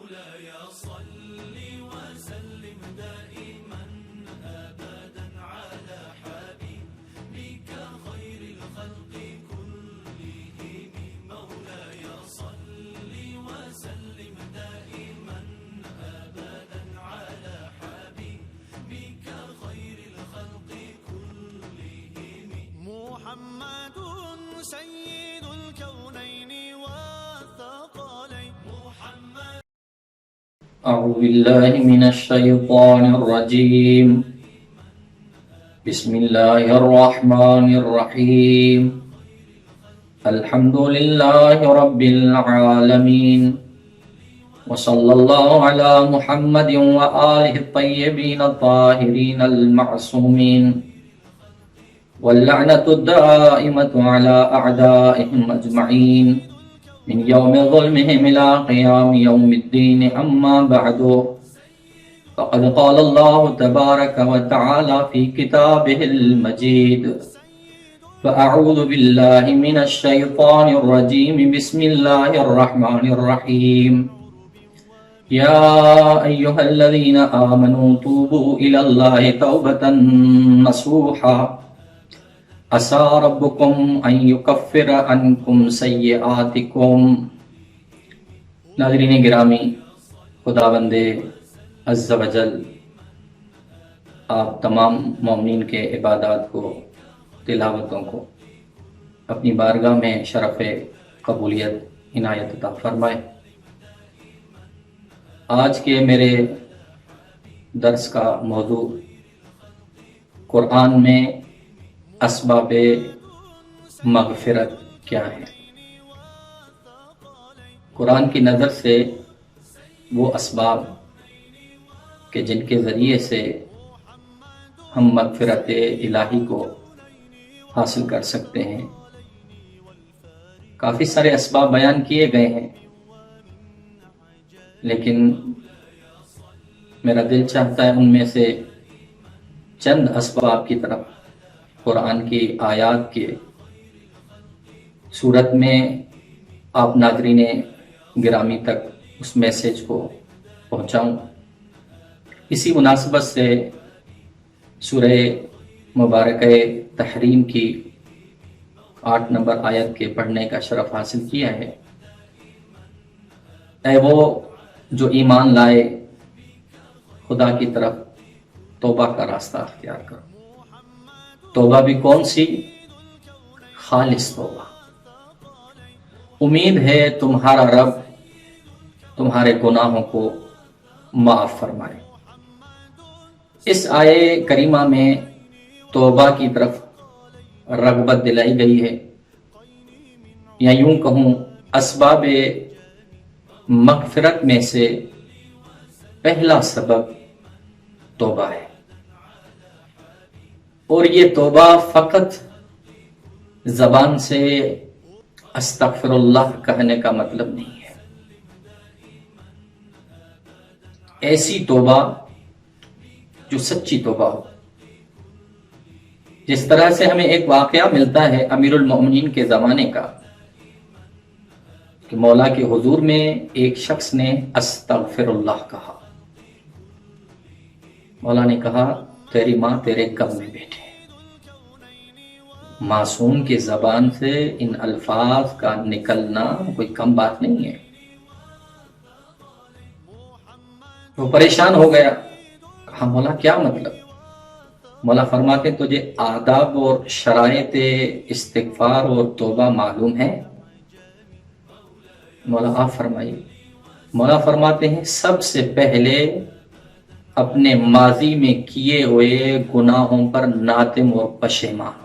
مولاي صل وسلم دائما أبدا على حبيبك خير الخلق كلهم مولاي صل وسلم دائما أبدا على حبيبك خير الخلق كلهم محمد سيد الكونين والثقلين محمد. أعوذ بالله من الشيطان الرجيم. بسم الله الرحمن الرحيم. الحمد لله رب العالمين وصلى الله على محمد وآله الطيبين الطاهرين المعصومين واللعنة الدائمة على أعدائهم أجمعين من يوم ظلمهم إلى قيام يوم الدين. أما بعد فقد قال الله تبارك وتعالى في كتابه المجيد: فأعوذ بالله من الشيطان الرجيم. بسم الله الرحمن الرحيم. يا أيها الذين آمنوا توبوا إلى الله توبة نصوحا عسى ربكم أن يكفر عنكم سيئاتكم. ناظرین گرامی، خداوند عز و جل آپ تمام مومنین کے عبادات کو، تلاوتوں کو اپنی بارگاہ میں شرف قبولیت عنایت عطا فرمائے. آج کے میرے درس کا موضوع قرآن میں اسباب مغفرت کیا ہے. قرآن کی نظر سے وہ اسباب کہ جن کے ذریعے سے ہم مغفرت الہی کو حاصل کر سکتے ہیں. کافی سارے اسباب بیان کیے گئے ہیں، لیکن میرا دل چاہتا ہے ان میں سے چند اسباب کی طرف قرآن کی آیات کے صورت میں آپ ناظرین گرامی تک اس میسج کو پہنچاؤں. اسی مناسبت سے سورہ مبارکہ تحریم کی 8 نمبر آیت کے پڑھنے کا شرف حاصل کیا ہے. اے وہ جو ایمان لائے، خدا کی طرف توبہ کا راستہ اختیار کرو. توبہ بھی کون سی؟ خالص توبہ. امید ہے تمہارا رب تمہارے گناہوں کو معاف فرمائے. اس آیے کریمہ میں توبہ کی طرف رغبت دلائی گئی ہے، یا یوں کہوں اسباب مغفرت میں سے پہلا سبب توبہ ہے. اور یہ توبہ فقط زبان سے استغفر اللہ کہنے کا مطلب نہیں ہے. ایسی توبہ جو سچی توبہ ہو. جس طرح سے ہمیں ایک واقعہ ملتا ہے امیر المؤمنین کے زمانے کا کہ مولا کے حضور میں ایک شخص نے استغفر اللہ کہا. مولا نے کہا تیری ماں تیرے غم میں بیٹھے. معصوم کی زبان سے ان الفاظ کا نکلنا کوئی کم بات نہیں ہے. وہ پریشان ہو گیا، کہا مولا کیا مطلب؟ مولا فرماتے تجھے آداب اور شرائط استغفار اور توبہ معلوم ہے؟ مولا آپ فرمائیے. مولا فرماتے ہیں سب سے پہلے اپنے ماضی میں کیے ہوئے گناہوں پر نادم اور پشیمان.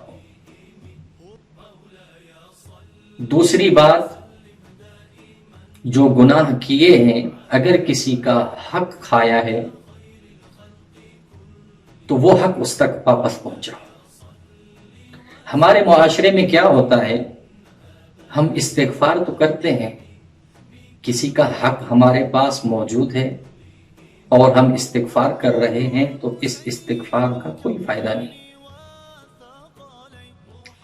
دوسری بات، جو گناہ کیے ہیں اگر کسی کا حق کھایا ہے تو وہ حق اس تک واپس پہنچاؤ. ہمارے معاشرے میں کیا ہوتا ہے، ہم استغفار تو کرتے ہیں، کسی کا حق ہمارے پاس موجود ہے اور ہم استغفار کر رہے ہیں تو اس استغفار کا کوئی فائدہ نہیں.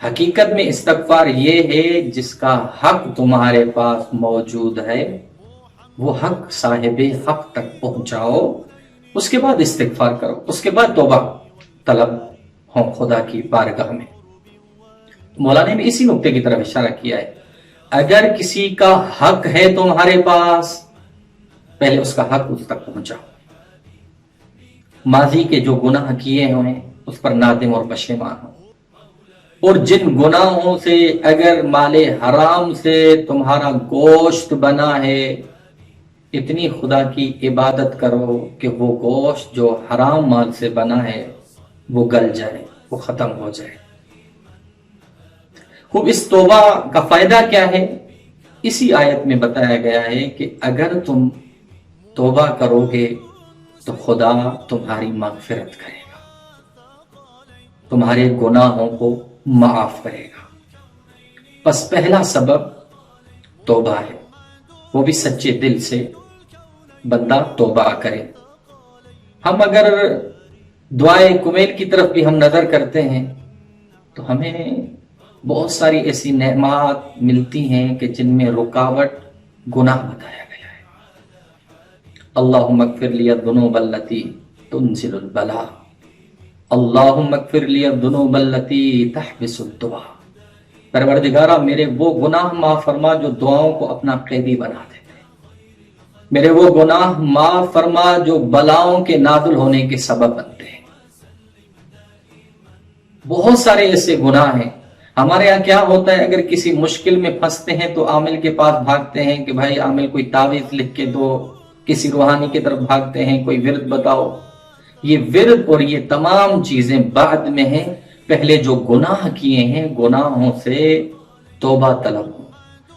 حقیقت میں استغفار یہ ہے جس کا حق تمہارے پاس موجود ہے وہ حق صاحب حق تک پہنچاؤ، اس کے بعد استغفار کرو، اس کے بعد توبہ طلب ہو خدا کی بارگاہ میں۔ مولانا نے اسی نقطے کی طرف اشارہ کیا ہے، اگر کسی کا حق ہے تمہارے پاس، پہلے اس کا حق اس تک پہنچاؤ، ماضی کے جو گناہ کیے ہوئے اس پر نادم اور پشیمان ہو، اور جن گناہوں سے اگر مال حرام سے تمہارا گوشت بنا ہے، اتنی خدا کی عبادت کرو کہ وہ گوشت جو حرام مال سے بنا ہے وہ گل جائے، وہ ختم ہو جائے۔ خوب، اس توبہ کا فائدہ کیا ہے؟ اسی آیت میں بتایا گیا ہے کہ اگر تم توبہ کرو گے تو خدا تمہاری مغفرت کرے گا، تمہارے گناہوں کو معاف کرے گا۔ بس پہلا سبب توبہ ہے، وہ بھی سچے دل سے بندہ توبہ کرے۔ ہم اگر دعائے کمیل کی طرف بھی ہم نظر کرتے ہیں تو ہمیں بہت ساری ایسی نعمات ملتی ہیں کہ جن میں رکاوٹ گناہ بتایا گیا ہے۔ اللہم اغفر لی الذنوب التی تنزل البلاء، اللہم اغفر لی الذنوب التی تحبس الدعاء۔ پروردگارہ میرے وہ گناہ معاف فرما جو دعاؤں کو اپنا قیدی بنا دیتے، میرے وہ گناہ معاف فرما جو بلاؤں کے نازل ہونے کے سبب بنتے ہیں۔ بہت سارے ایسے گناہ ہیں۔ ہمارے یہاں کیا ہوتا ہے، اگر کسی مشکل میں پھنستے ہیں تو عامل کے پاس بھاگتے ہیں کہ بھائی عامل کوئی تعویذ لکھ کے دو، کسی روحانی کی طرف بھاگتے ہیں کوئی ورد بتاؤ۔ یہ ورد اور یہ تمام چیزیں بعد میں ہیں، پہلے جو گناہ کیے ہیں گناہوں سے توبہ طلب ہو،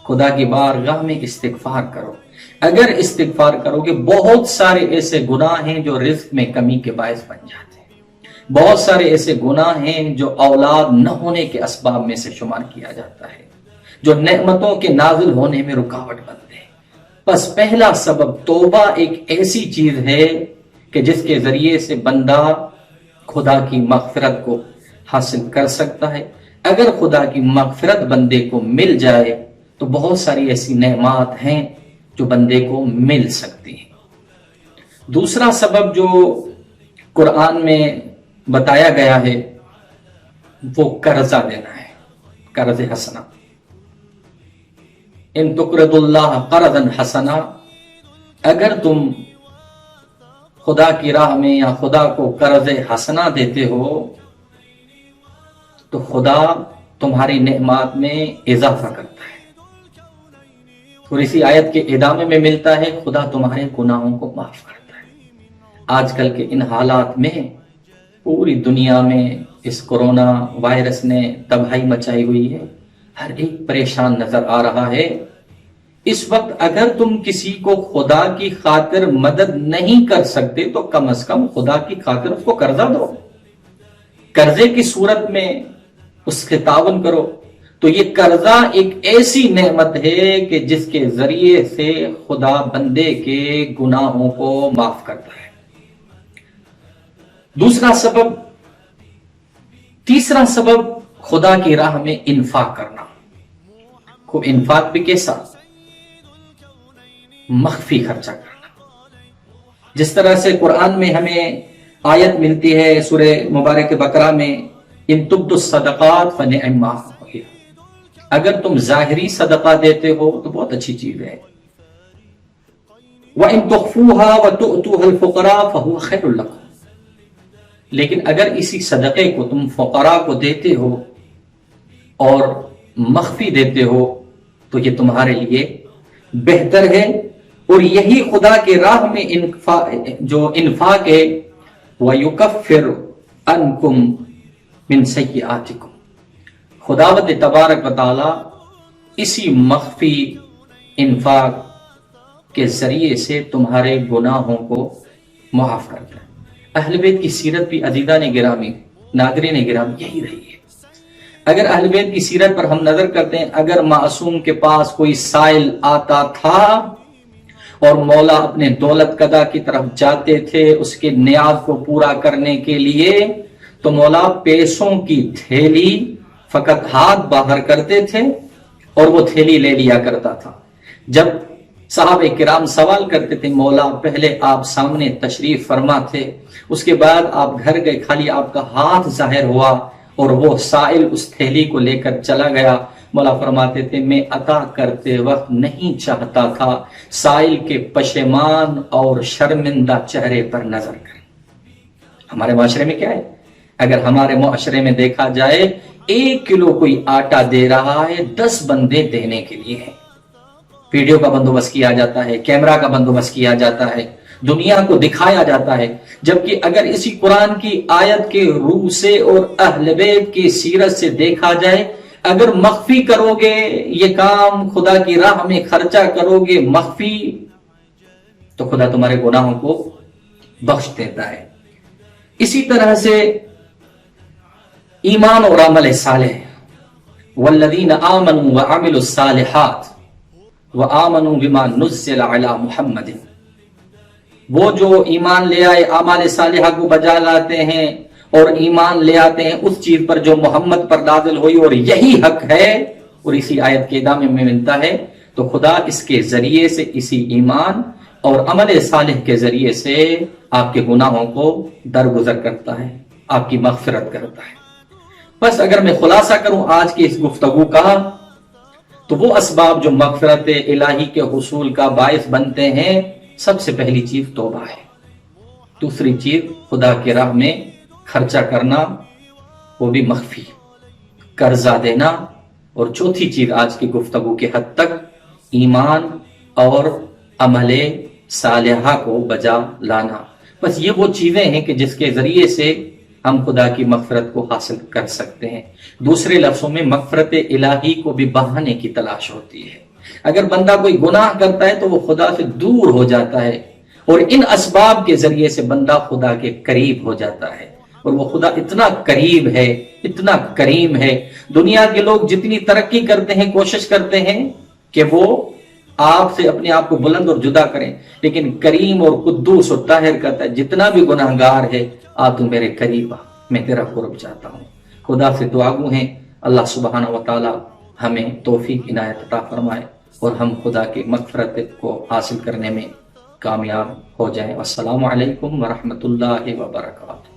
خدا کی بارگاہ میں استغفار کرو۔ اگر استغفار کرو گے، بہت سارے ایسے گناہ ہیں جو رزق میں کمی کے باعث بن جاتے ہیں، بہت سارے ایسے گناہ ہیں جو اولاد نہ ہونے کے اسباب میں سے شمار کیا جاتا ہے، جو نعمتوں کے نازل ہونے میں رکاوٹ بنتے ہیں۔ بس پہلا سبب توبہ ایک ایسی چیز ہے کہ جس کے ذریعے سے بندہ خدا کی مغفرت کو حاصل کر سکتا ہے۔ اگر خدا کی مغفرت بندے کو مل جائے تو بہت ساری ایسی نعمات ہیں جو بندے کو مل سکتی ہیں۔ دوسرا سبب جو قرآن میں بتایا گیا ہے وہ قرضہ دینا ہے، قرض حسنہ۔ ان تقرض اللہ قرضا حسنا، اگر تم خدا کی راہ میں یا خدا کو قرض حسنہ دیتے ہو تو خدا تمہاری نعمات میں اضافہ کرتا ہے۔ اور اسی آیت کے ادامے میں ملتا ہے خدا تمہارے گناہوں کو معاف کرتا ہے۔ آج کل کے ان حالات میں پوری دنیا میں اس کورونا وائرس نے تباہی مچائی ہوئی ہے، ہر ایک پریشان نظر آ رہا ہے۔ اس وقت اگر تم کسی کو خدا کی خاطر مدد نہیں کر سکتے تو کم از کم خدا کی خاطر اس کو قرضہ دو، قرضے کی صورت میں اس کے تعاون کرو۔ تو یہ قرضہ ایک ایسی نعمت ہے کہ جس کے ذریعے سے خدا بندے کے گناہوں کو معاف کرتا ہے۔ دوسرا سبب، تیسرا سبب خدا کی راہ میں انفاق کرنا۔ خوب، انفاق بھی کیسا؟ مخفی خرچہ کرنا۔ جس طرح سے قرآن میں ہمیں آیت ملتی ہے سورہ مبارک بقرہ میں، ان تبدوا الصدقات فنعما ہی، اگر تم ظاہری صدقہ دیتے ہو تو بہت اچھی چیز ہے، وَإِن تُخْفُوهَا وَتُؤْتُوهَا الْفُقَرَاءَ فَهُوَ خَيْرٌ لَكُمْ، لیکن اگر اسی صدقے کو تم فقراء کو دیتے ہو اور مخفی دیتے ہو تو یہ تمہارے لیے بہتر ہے۔ اور یہی خدا کے راہ میں جو انفاق ہے، وَيُكَفِّرْ عَنْكُمْ مِنْ سَيِّئَاتِكُمْ، خداوند تبارک و تعالی اسی مخفی انفاق کے ذریعے سے تمہارے گناہوں کو معاف کرتا ہے۔ اہل بیت کی سیرت بھی عزیزان گرامی، ناظرین گرامی یہی رہی ہے۔ اگر اہل بیت کی سیرت پر ہم نظر کرتے ہیں، اگر معصوم کے پاس کوئی سائل آتا تھا اور مولا اپنے دولت قدا کی طرف جاتے تھے اس کے نیاز کو پورا کرنے کے لیے، تو مولا پیسوں کی تھیلی فقط ہاتھ باہر کرتے تھے اور وہ تھیلی لے لیا کرتا تھا۔ جب صحابہ کرام سوال کرتے تھے مولا پہلے آپ سامنے تشریف فرما تھے، اس کے بعد آپ گھر گئے، خالی آپ کا ہاتھ ظاہر ہوا اور وہ سائل اس تھیلی کو لے کر چلا گیا۔ مولا فرماتے تھے میں عطا کرتے وقت نہیں چاہتا تھا سائل کے پشیمان اور شرمندہ چہرے پر نظر کریں۔ ہمارے معاشرے میں کیا ہے؟ اگر ہمارے معاشرے میں دیکھا جائے 1 کلو کوئی آٹا دے رہا ہے 10 بندے دینے کے لیے ہیں، ویڈیو کا بندوبست کیا جاتا ہے، کیمرہ کا بندوبست کیا جاتا ہے، دنیا کو دکھایا جاتا ہے، جبکہ اگر اسی قرآن کی آیت کے روح سے اور اہل بیت کی سیرت سے دیکھا جائے، اگر مخفی کرو گے یہ کام، خدا کی راہ میں خرچہ کرو گے مخفی، تو خدا تمہارے گناہوں کو بخش دیتا ہے۔ اسی طرح سے ایمان اور عمل صالح، والذین آمنوا وعملوا الصالحات وآمنوا بما نزل علی محمد، وہ جو ایمان لے آئے، اعمال صالحہ کو بجا لاتے ہیں اور ایمان لے آتے ہیں اس چیز پر جو محمد پر نازل ہوئی اور یہی حق ہے، اور اسی آیت کے ادامے میں ملتا ہے، تو خدا اس کے ذریعے سے، اسی ایمان اور عمل صالح کے ذریعے سے آپ کے گناہوں کو درگزر کرتا ہے، آپ کی مغفرت کرتا ہے۔ بس اگر میں خلاصہ کروں آج کی اس گفتگو کا، تو وہ اسباب جو مغفرت الہی کے حصول کا باعث بنتے ہیں، سب سے پہلی چیز توبہ ہے، دوسری چیز خدا کی راہ میں خرچہ کرنا، وہ بھی مخفی، قرضہ دینا، اور چوتھی چیز آج کی گفتگو کے حد تک ایمان اور عمل صالحہ کو بجا لانا۔ بس یہ وہ چیزیں ہیں کہ جس کے ذریعے سے ہم خدا کی مغفرت کو حاصل کر سکتے ہیں۔ دوسرے لفظوں میں مغفرت الہی کو بھی بہانے کی تلاش ہوتی ہے۔ اگر بندہ کوئی گناہ کرتا ہے تو وہ خدا سے دور ہو جاتا ہے، اور ان اسباب کے ذریعے سے بندہ خدا کے قریب ہو جاتا ہے، اور وہ خدا اتنا قریب ہے، اتنا کریم ہے۔ دنیا کے لوگ جتنی ترقی کرتے ہیں، کوشش کرتے ہیں کہ وہ آپ سے اپنے آپ کو بلند اور جدا کریں، لیکن کریم اور قدوس اور طاہر کہتا ہے جتنا بھی گناہگار ہے آ تو میرے قریب آ، میں تیرا قرب چاہتا ہوں۔ خدا سے دعا گو ہیں اللہ سبحانہ و تعالی ہمیں توفیق عنایت عطا فرمائے اور ہم خدا کی مغفرت کو حاصل کرنے میں کامیاب ہو جائیں۔ السلام علیکم ورحمۃ اللہ وبرکاتہ۔